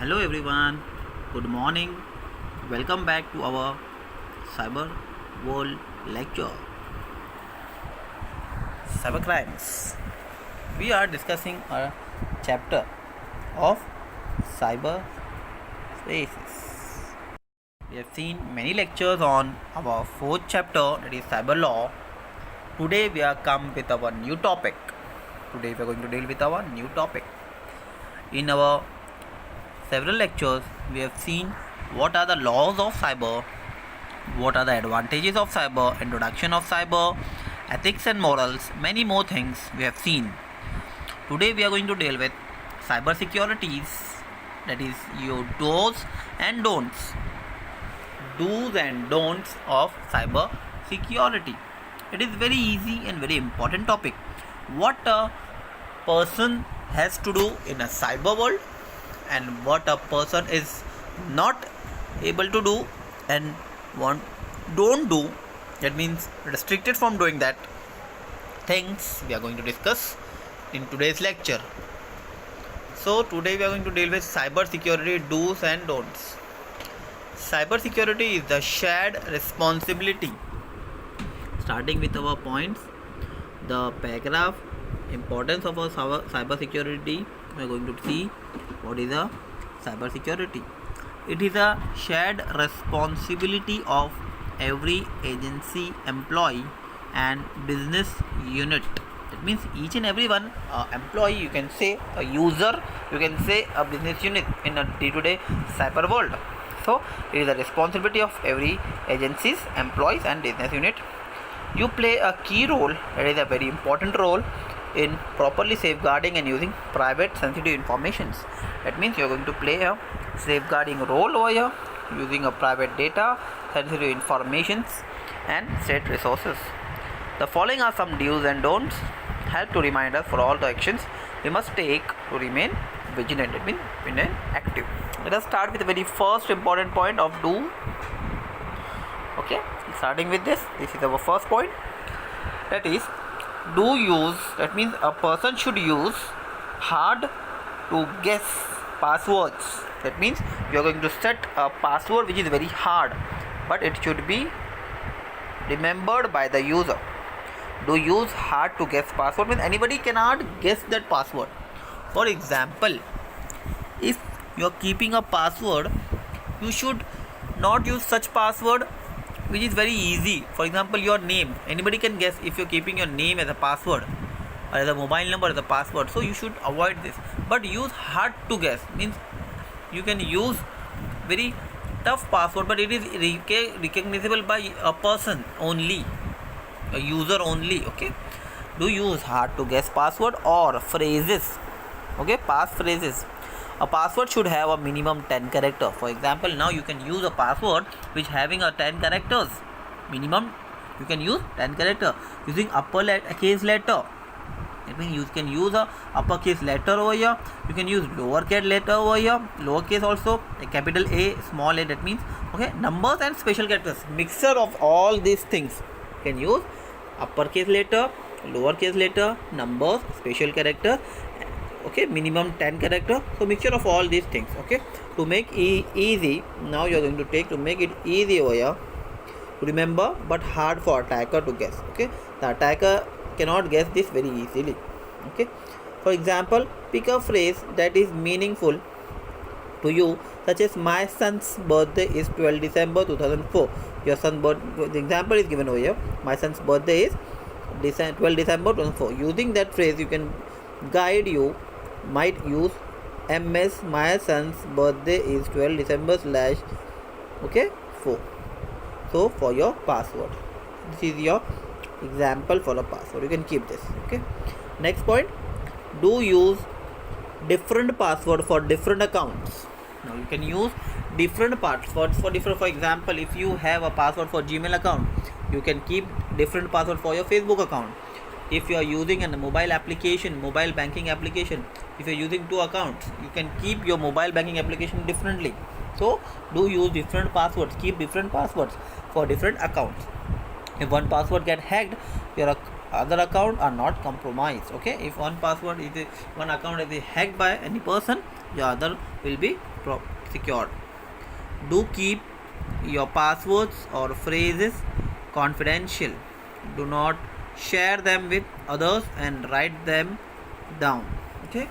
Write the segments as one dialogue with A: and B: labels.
A: Hello everyone, good morning. Welcome back to our cyber world lecture. Cybercrimes. We are discussing a chapter of cyber spaces. We have seen many lectures on our fourth chapter, that is cyber law. Today we are come with our new topic. Today we are going to deal with our new topic. In our several lectures, we have seen what are the laws of cyber, what are the advantages of cyber, introduction of cyber, ethics and morals, many more things we have seen. Today we are going to deal with cyber securities, that is your do's and don'ts. Do's and don'ts of cyber security. It is very easy and very important topic. What a person has to do in a cyber world and what a person is not able to do and don't do, that means restricted from doing that things, we are going to discuss in today's lecture. So today we are going to deal with cyber security do's and don'ts. Cyber security is the shared responsibility. Starting with our points, the paragraph, importance of our cyber security, we are going to see what is a cyber security. It is a shared responsibility of every agency, employee and business unit. That means each and every one, employee, you can say a user, you can say a business unit in a day-to-day cyber world. So it is a responsibility of every agencies, employees and business unit. You play a key role, that is a very important role in properly safeguarding and using private sensitive informations. That means you are going to play a safeguarding role over here using a private data, sensitive informations and state resources. The following are some do's and don'ts, help to remind us for all the actions we must take to remain vigilant. It means remain active. Let us start with the very first important point of do. Okay, starting with this is our first point, that is do use, that means a person should use hard to guess passwords. That means you are going to set a password which is very hard, but it should be remembered by the user. Do use hard to guess password means anybody cannot guess that password. For example, if you are keeping a password, you should not use such password which is very easy. For example, your name, anybody can guess if you're keeping your name as a password or as a mobile number as a password, so you should avoid this. But use hard to guess means you can use very tough password, but it is recognizable by a person only, a user only. Okay, do use hard to guess password or phrases. Okay, pass phrases. A password should have a minimum 10 character. For example, now you can use a password which having a 10 characters minimum. You can use 10 character using uppercase letter. That means you can use a uppercase letter over here. You can use lowercase letter over here, lowercase also, a capital A, small a. That means okay, numbers and special characters, mixture of all these things. You can use uppercase letter, lowercase letter, numbers, special character. Okay, minimum 10 character, so mixture of all these things. Okay, to make easy, now you are going to take to make it easy over here to remember but hard for attacker to guess. Okay, the attacker cannot guess this very easily. Okay, for example, pick a phrase that is meaningful to you, such as my son's birthday is 12 December 2004. Your son's birthday, the example is given over here, my son's birthday is 12 December 2004. Using that phrase, you can guide you might use ms my son's birthday is 12 December slash okay 4. So for your password, this is your example for a password. You can keep this. Okay, next point, do use different password for different accounts. Now you can use different passwords for different. For example, if you have a password for Gmail account, you can keep different password for your Facebook account. If you are using a mobile application, mobile banking application, if you are using two accounts, you can keep your mobile banking application differently. So do use different passwords, keep different passwords for different accounts. If one password get hacked, your other account are not compromised. Okay, if one account is hacked by any person, your other will be secured. Do keep your passwords or phrases confidential. Do not share them with others and write them down. Okay.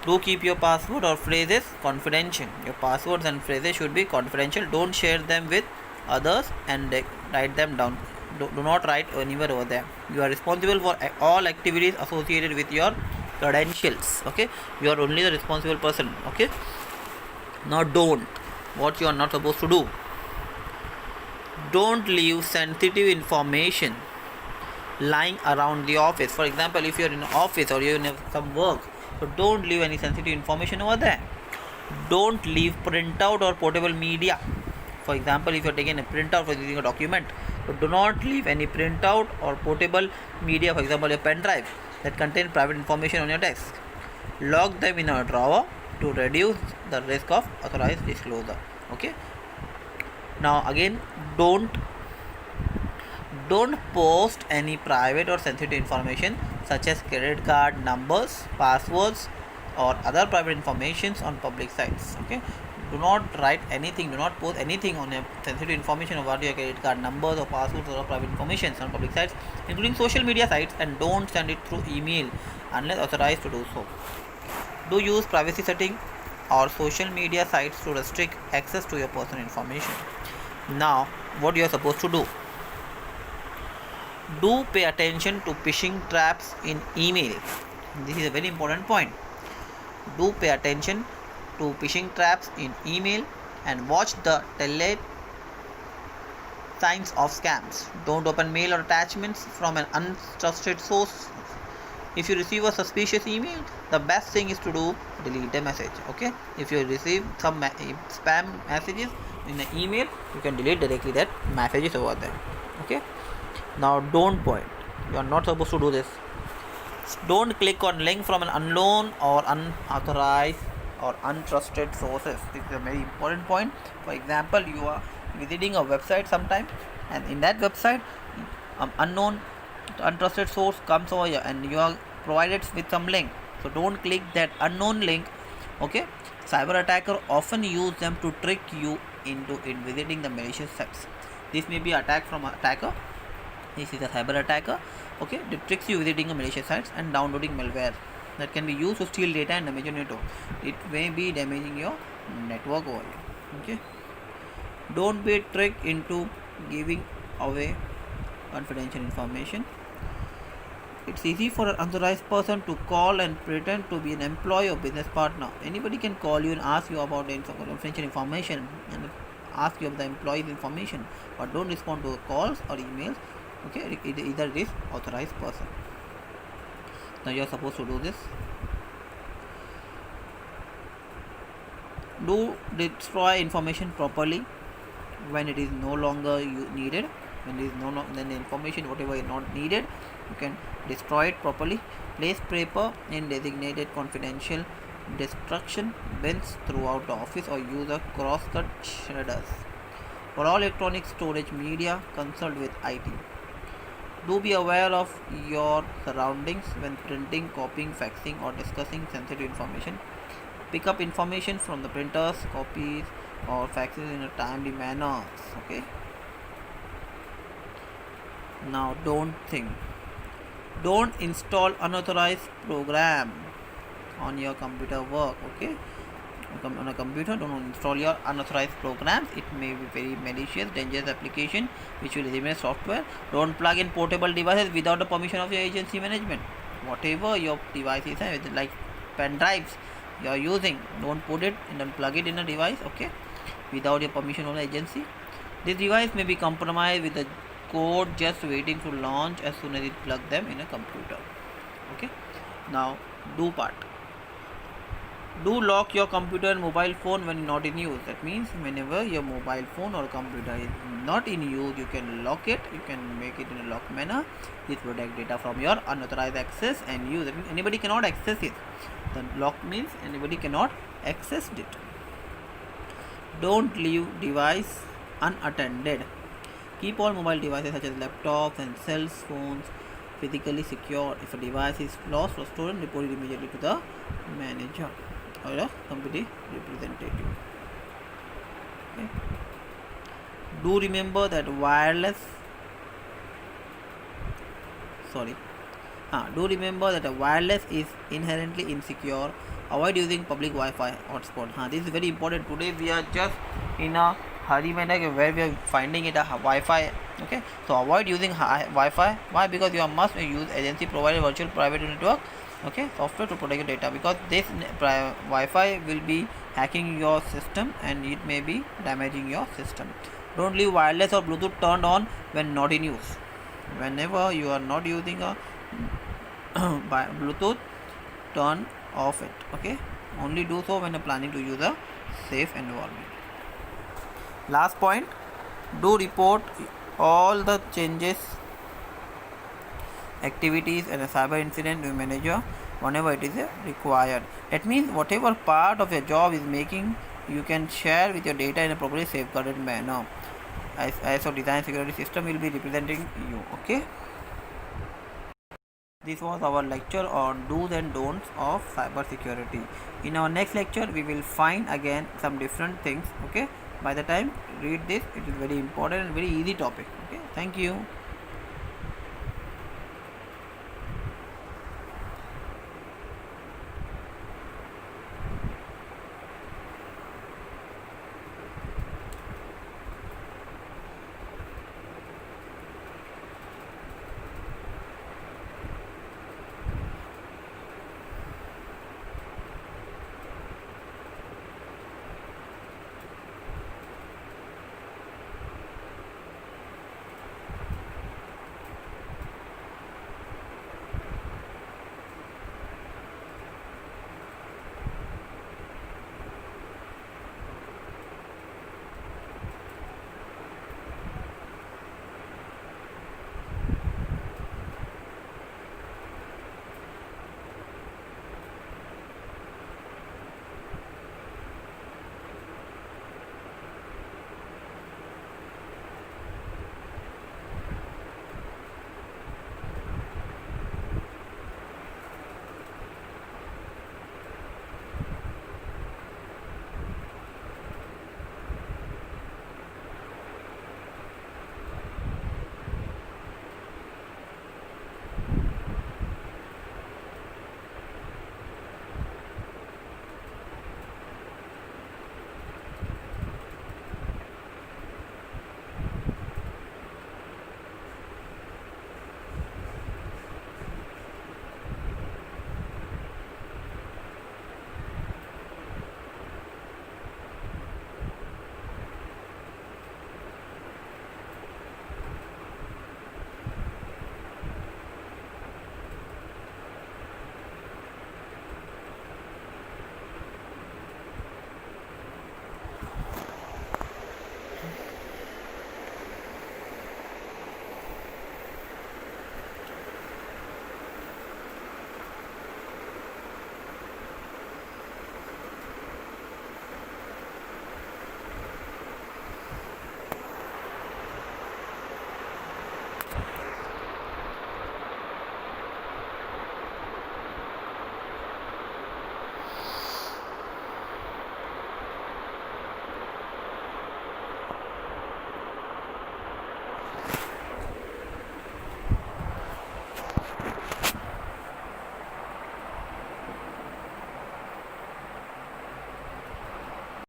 A: Do keep your password or phrases confidential. Your passwords and phrases should be confidential. Don't share them with others and write them down. Do not write anywhere over there. You are responsible for all activities associated with your credentials. Okay. You are only the responsible person. Okay. Now don't. What you are not supposed to do. Don't leave sensitive information lying around the office. For example, if you are in an office or you are in some work, so don't leave any sensitive information over there. Don't leave printout or portable media. For example, if you are taking a printout for using a document, so do not leave any printout or portable media, for example a pen drive, that contain private information on your desk. Lock them in a drawer to reduce the risk of unauthorized disclosure. Okay. Now again, don't post any private or sensitive information such as credit card numbers, passwords, or other private informations on public sites. Okay. Do not write anything, do not post anything on your sensitive information about your credit card numbers or passwords or private information on public sites, including social media sites, and don't send it through email unless authorized to do so. Do use privacy setting or social media sites to restrict access to your personal information. Now, what you are supposed to do? Do pay attention to phishing traps in email. This is a very important point. Do pay attention to phishing traps in email and watch the telltale signs of scams. Don't open mail or attachments from an untrusted source. If you receive a suspicious email, the best thing is to delete the message. Okay. If you receive some spam messages in the email, you can delete directly that messages over there. Okay. Now don't point. You are not supposed to do this. Don't click on link from an unknown or unauthorized or untrusted sources. This is a very important point. For example, you are visiting a website sometime, and in that website unknown untrusted source comes over here and you are provided with some link. So don't click that unknown link. Okay. Cyber attacker often use them to trick you into visiting the malicious sites. This may be attack from an attacker. This is a cyber attacker. Okay. It tricks you visiting a malicious sites and downloading malware that can be used to steal data and damage your network. It may be damaging your network over here. Okay. Don't be tricked into giving away confidential information. It's easy for an unauthorized person to call and pretend to be an employee or business partner. Anybody can call you and ask you about the confidential information and ask you about the employee's information, but don't respond to calls or emails. Okay, either it is authorized person. Now you are supposed to do this. Do destroy information properly when it is no longer needed. When it is then the information whatever is not needed, you can destroy it properly. Place paper in designated confidential destruction bins throughout the office or use a cross-cut shredders. For all electronic storage media, consult with IT. Do be aware of your surroundings when printing, copying, faxing, or discussing sensitive information. Pick up information from the printers, copies, or faxes in a timely manner. Okay. Now don't install unauthorized program on your computer work. Okay. On a computer, don't install your unauthorized programs. It may be very malicious, dangerous application which will eliminate software. Don't plug in portable devices without the permission of your agency management. Whatever your devices are, like pen drives you are using, don't put it and don't plug it in a device. Okay, without your permission of the agency. This device may be compromised with the code just waiting to launch as soon as it plug them in a computer. Okay. Now do lock your computer and mobile phone when not in use. That means whenever your mobile phone or computer is not in use, you can lock it. You can make it in a locked manner. This protect data from your unauthorized access and use. That means anybody cannot access it. The lock means anybody cannot access it. Don't leave device unattended. Keep all mobile devices such as laptops and cell phones physically secure. If a device is lost or stolen, report it immediately to the manager. or a company representative. Okay. Do remember that wireless is inherently insecure. Avoid using public Wi-Fi hotspot. This is very important. Today we are just in a hurry where we are finding it a Wi-Fi. Okay, so avoid using Wi-Fi. Why? Because you must use agency provided virtual private network. Okay, software to protect your data, because this Wi-Fi will be hacking your system and it may be damaging your system. Don't leave wireless or Bluetooth turned on when not in use. Whenever you are not using a Bluetooth, turn off it. Okay, only do so when you're planning to use a safe environment. Last point, do report all the changes, activities and a cyber incident to manager whenever it is required. That means whatever part of your job is making, you can share with your data in a properly safeguarded manner. ISO design security system will be representing you. Okay, this was our lecture on do's and don'ts of cyber security. In our next lecture we will find again some different things. Okay, by the time read this, it is very important and very easy topic. Okay, thank you.